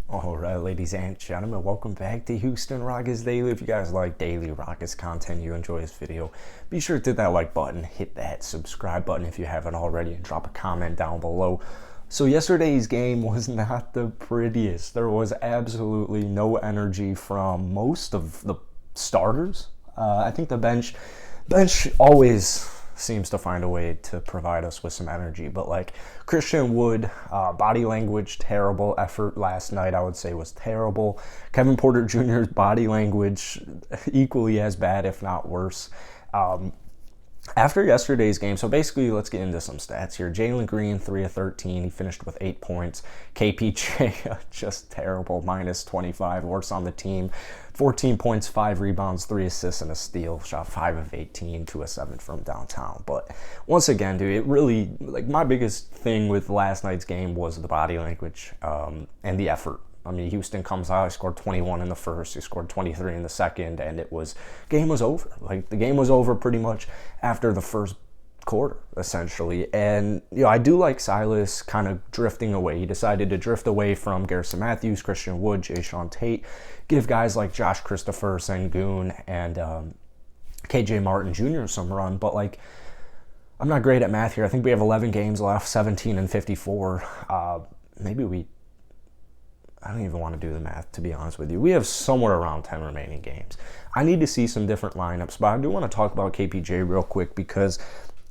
All right, ladies and gentlemen, welcome back to Houston Rockets Daily. If you guys like daily Rockets content, you enjoy this video, be sure to hit that like button, hit that subscribe button if you haven't already, and drop a comment down below. So yesterday's game was not the prettiest. There was absolutely no energy from most of the starters. I think the bench always seems to find a way to provide us with some energy. But like Christian Wood, body language terrible. Effort last night I would say was terrible. Kevin Porter Jr.'s body language equally as bad, if not worse. After yesterday's game, so basically let's get into some stats here. Jalen Green, 3 of 13. He finished with 8 points. KPJ, just terrible, minus 25, worst on the team. 14 points, 5 rebounds, 3 assists, and a steal. Shot 5 of 18, 2 of 7 from downtown. But once again, dude, it really, like, my biggest thing with last night's game was the body language and the effort. I mean, Houston comes out, he scored 21 in the first, he scored 23 in the second, and game was over. Like, the game was over pretty much after the first quarter, essentially. And, I do like Silas kind of drifting away. He decided to drift away from Garrison Matthews, Christian Wood, Jae'Sean Tate, give guys like Josh Christopher, Sengun, and KJ Martin Jr. some run. But, like, I'm not great at math here. I think we have 11 games left, 17 and 54. I don't even want to do the math, to be honest with you. We have somewhere around 10 remaining games. I need to see some different lineups, but I do want to talk about KPJ real quick because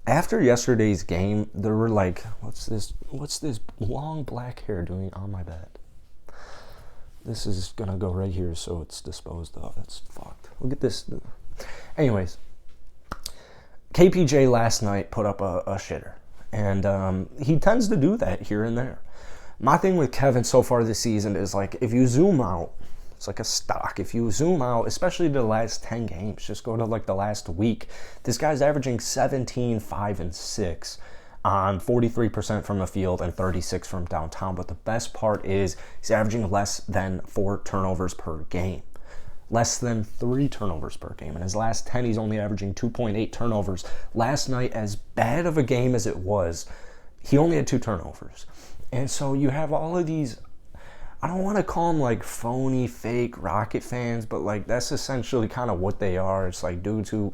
after yesterday's game, there were like, what's this long black hair doing on my bed? This is going to go right here so it's disposed of. That's fucked. Look at this. Anyways, KPJ last night put up a shitter, and he tends to do that here and there. My thing with Kevin so far this season is, like, if you zoom out, it's like a stock. If you zoom out, especially the last 10 games, just go to like the last week, this guy's averaging 17, 5, and 6 on 43% from the field and 36 from downtown. But the best part is he's averaging less than 4 turnovers per game. Less than 3 turnovers per game. In his last 10, he's only averaging 2.8 turnovers. Last night, as bad of a game as it was, he only had 2 turnovers. And so you have all of these, I don't want to call them like phony, fake Rocket fans, but like that's essentially kind of what they are. It's like dudes who,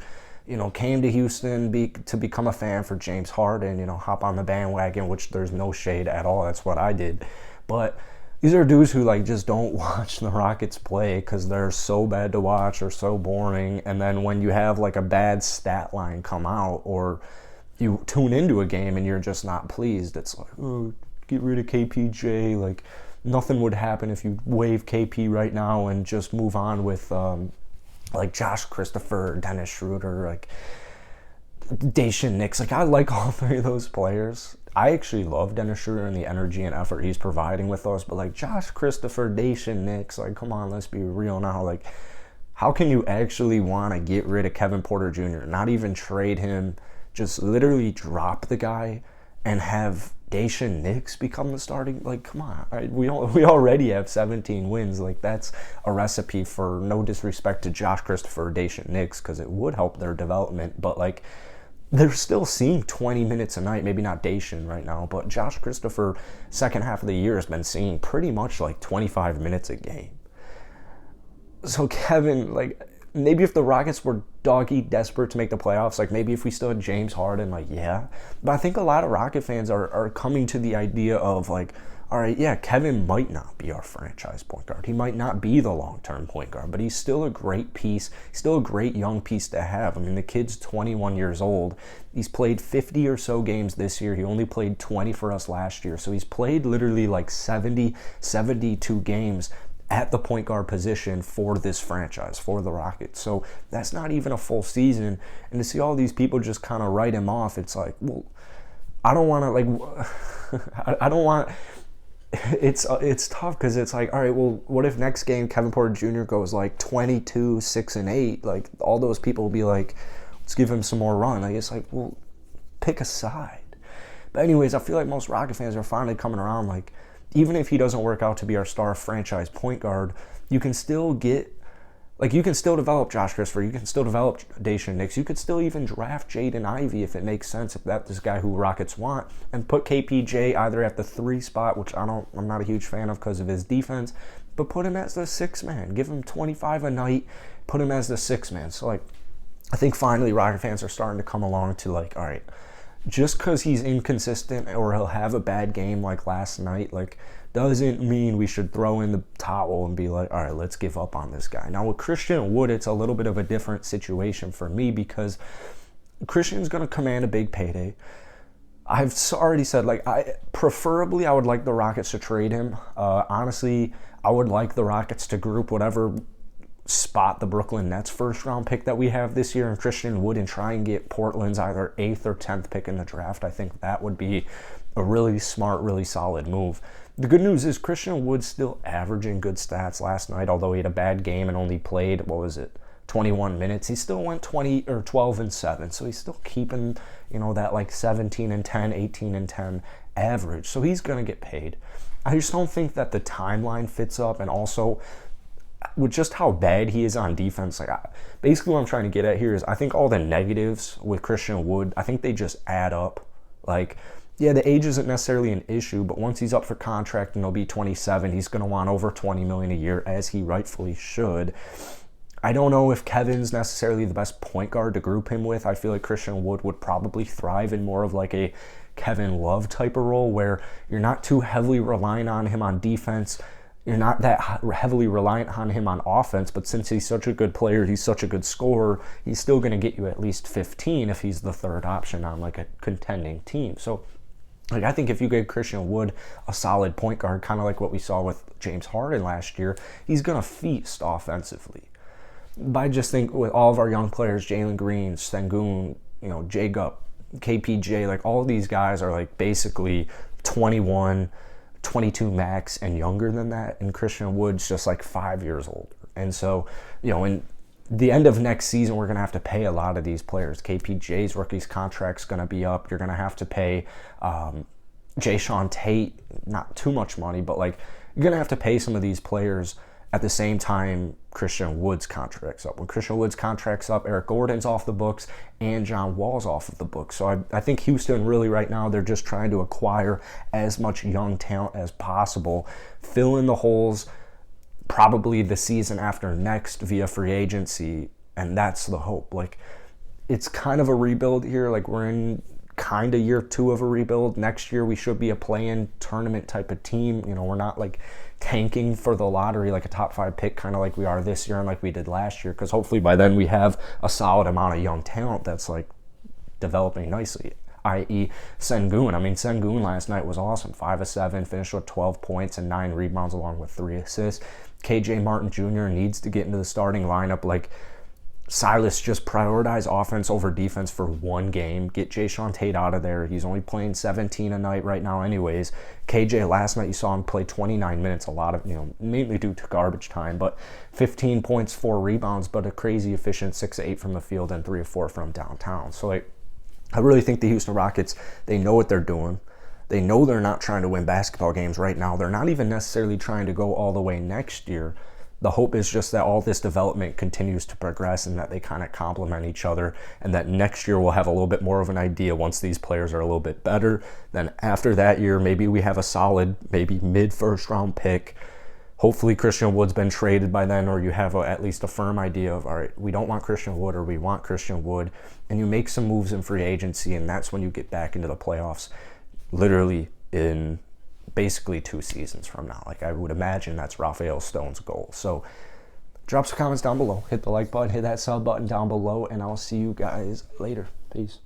came to Houston to become a fan for James Harden, hop on the bandwagon, which there's no shade at all. That's what I did. But these are dudes who like just don't watch the Rockets play because they're so bad to watch or so boring. And then when you have like a bad stat line come out or you tune into a game and you're just not pleased, it's like, oh, get rid of KPJ, like nothing would happen if you waive KP right now and just move on with like Josh Christopher, Dennis Schroeder, like Daishen Nix. Like, I like all 3 of those players. I actually love Dennis Schroeder and the energy and effort he's providing with us, but like Josh Christopher, Daishen Nix, like, come on, let's be real now. Like, how can you actually want to get rid of Kevin Porter Jr., not even trade him, just literally drop the guy and have Daishen Nix become the starting? Like, come on. Right? We already have 17 wins. Like, that's a recipe for, no disrespect to Josh Christopher or Daishen Nix, because it would help their development, but like, they're still seeing 20 minutes a night. Maybe not Daishen right now, but Josh Christopher, second half of the year, has been seeing pretty much like 25 minutes a game. So Kevin, like, maybe if the Rockets were dog-eat desperate to make the playoffs, like maybe if we still had James Harden, like, yeah. But I think a lot of Rocket fans are coming to the idea of like, all right, yeah, Kevin might not be our franchise point guard. He might not be the long-term point guard, but he's still a great piece. He's still a great young piece to have. I mean, the kid's 21 years old. He's played 50 or so games this year. He only played 20 for us last year. So he's played literally like 70, 72 games at the point guard position for this franchise, for the Rockets. So that's not even a full season. And to see all these people just kind of write him off, it's like, well, I don't want to, like, I don't want, it's tough because it's like, all right, well, what if next game Kevin Porter Jr. goes like 22, 6, and 8? Like, all those people will be like, let's give him some more run. Like, it's like, well, pick a side. But anyways, I feel like most Rocket fans are finally coming around, like, even if he doesn't work out to be our star franchise point guard, you can still get Like, you can still develop Josh Christopher. You can still develop Daishen Nix. You could still even draft Jaden Ivey if it makes sense, if that's this guy who Rockets want, and put KPJ either at the 3 spot, which I'm not a huge fan of because of his defense, but put him as the 6 man. Give him 25 a night. Put him as the 6 man. So, like, I think finally Rocket fans are starting to come along to, like, all right, just because he's inconsistent or he'll have a bad game like last night, like, doesn't mean we should throw in the towel and be like, all right, let's give up on this guy. Now, with Christian Wood, it's a little bit of a different situation for me because Christian's going to command a big payday. I've already said, like, preferably I would like the Rockets to trade him. Honestly, I would like the Rockets to group whatever spot the Brooklyn Nets first round pick that we have this year in Christian Wood and try and get Portland's either 8th or 10th pick in the draft. I think that would be a really smart, really solid move. The good news is Christian Wood's still averaging good stats last night, although he had a bad game and only played, 21 minutes. He still went 12 and 7, so he's still keeping, that like 17 and 10, 18 and 10 average. So he's going to get paid. I just don't think that the timeline fits up, and also with just how bad he is on defense, like, basically what I'm trying to get at here is I think all the negatives with Christian Wood, I think they just add up. Like, yeah, the age isn't necessarily an issue, but once he's up for contract and he'll be 27, he's going to want over $20 million a year, as he rightfully should. I don't know if Kevin's necessarily the best point guard to group him with. I feel like Christian Wood would probably thrive in more of like a Kevin Love type of role where you're not too heavily relying on him on defense. You're not that heavily reliant on him on offense, but since he's such a good player, he's such a good scorer, he's still going to get you at least 15 if he's the third option on like a contending team. So, like, I think if you give Christian Wood a solid point guard, kind of like what we saw with James Harden last year, he's going to feast offensively. But I just think with all of our young players, Jalen Green, Sengun, Jacob, KPJ, like, all of these guys are like basically 21, 22 max and younger than that, and Christian Wood's just like 5 years older. And so, in the end of next season, we're going to have to pay a lot of these players. KPJ's rookie's contract's going to be up. You're going to have to pay Jae'Sean Tate, not too much money, but like, you're going to have to pay some of these players at the same time Christian Wood's contract's up. When Christian Wood's contract's up, Eric Gordon's off the books and John Wall's off of the books. So I think Houston really right now, they're just trying to acquire as much young talent as possible, fill in the holes probably the season after next via free agency, and that's the hope. Like, it's kind of a rebuild here. Like, we're in kind of year 2 of a rebuild. Next year we should be a play-in tournament type of team. We're not like tanking for the lottery like a top 5 pick, kind of like we are this year and like we did last year, because hopefully by then we have a solid amount of young talent that's like developing nicely, i.e. Sengun. I mean, Sengun last night was awesome. 5 of 7, finished with 12 points and 9 rebounds along with 3 assists. KJ Martin Jr. needs to get into the starting lineup. Like, Silas, just prioritize offense over defense for one game. Get Jae'Sean Tate out of there. He's only playing 17 a night right now anyways. KJ, last night you saw him play 29 minutes, a lot of, mainly due to garbage time, but 15 points, 4 rebounds, but a crazy efficient 6 of 8 from the field and 3 of 4 from downtown. So, like, I really think the Houston Rockets, they know what they're doing. They know they're not trying to win basketball games right now. They're not even necessarily trying to go all the way next year. The hope is just that all this development continues to progress and that they kind of complement each other, and that next year we'll have a little bit more of an idea once these players are a little bit better. Then after that year, maybe we have a solid, maybe mid-first round pick. Hopefully Christian Wood's been traded by then, or you have at least a firm idea of, all right, we don't want Christian Wood or we want Christian Wood, and you make some moves in free agency, and that's when you get back into the playoffs, literally in basically 2 seasons from now. Like, I would imagine that's Rafael Stone's goal. So drop some comments down below, hit the like button, hit that sub button down below, and I'll see you guys later. Peace.